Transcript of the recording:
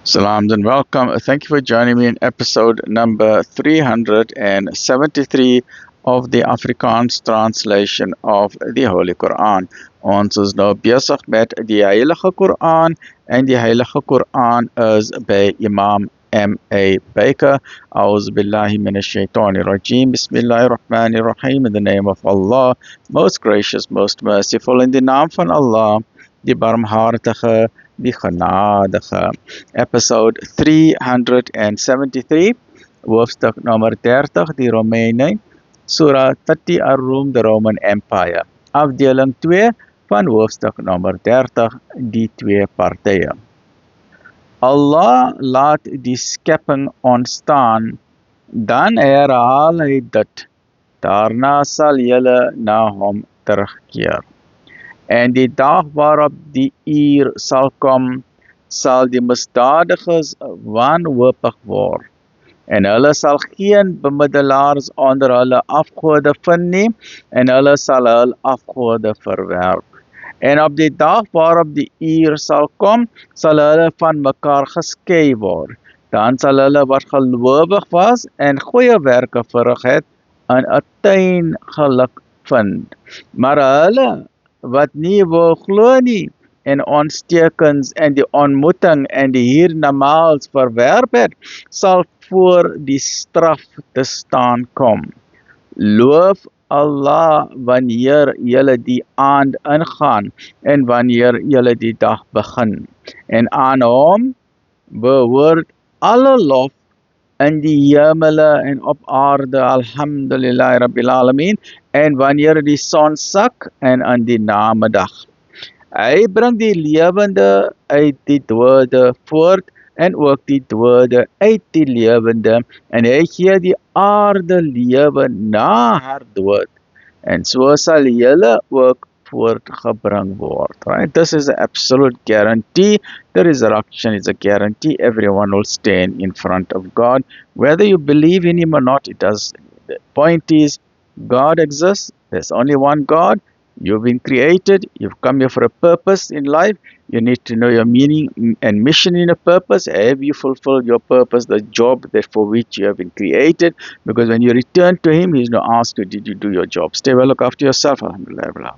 Salams and welcome. Thank you for joining me in episode number 373 of the Afrikaans translation of the Holy Quran. Ons is nou besig met die Heilige Quran en die Heilige Quran is by Imam M.A. Baker. A'udhu billahi minash shaitanir rajim. Bismillahir Rahmanir Rahim. In the name of Allah, most gracious, most merciful. In the naam van Allah, die barmhartige, die genadige. Episode 373, hoofstuk nummer 30, die Romeine, Surah 30 Ar-Rum, the Roman Empire. Afdeling 2 van hoofstuk nummer 30, die twee partye. Allah laat die skepping ontstaan, dan herhaal hy dit. Daarna sal julle na hom terugkeer. En die dag waarop die uur sal kom, sal die misdadigers wanhoopig word. En hulle sal geen bemiddelaars onder hulle afgode vind nie, en hulle sal hul afgode verwerp. En op die dag waarop die uur sal kom, sal hulle van mekaar geskei word. Dan sal hulle wat gelowig was en goeie werke verrig het, in 'n tuin geluk vind. Maar hulle wat nie wil glo nie en ons tekens en die ontmoeting en die hiernamaals verwerp het, sal voor die straf te staan kom. Loof Allah wanneer julle die aand ingaan en wanneer julle die dag begin. En aan hom behoort alle lof in die hemele en op aarde, alhamdulillah rabbil alamin, en wanneer die son sak en in die namiddag. Hy bring die lewende uit die dode voort en ook die dode uit die lewende, en hy gee die aarde lewe na haar dood, en so sal julle ook voortgebring word. Right? This is an absolute guarantee. The resurrection is a guarantee. Everyone will stand in front of God. Whether you believe in Him or not, it does. The point is, God exists. There's only one God. You've been created. You've come here for a purpose in life. You need to know your meaning and mission in a purpose. Have you fulfilled your purpose, the job that for which you have been created? Because when you return to Him, He's going to ask you, did you do your job? Stay well, look after yourself. Alhamdulillah.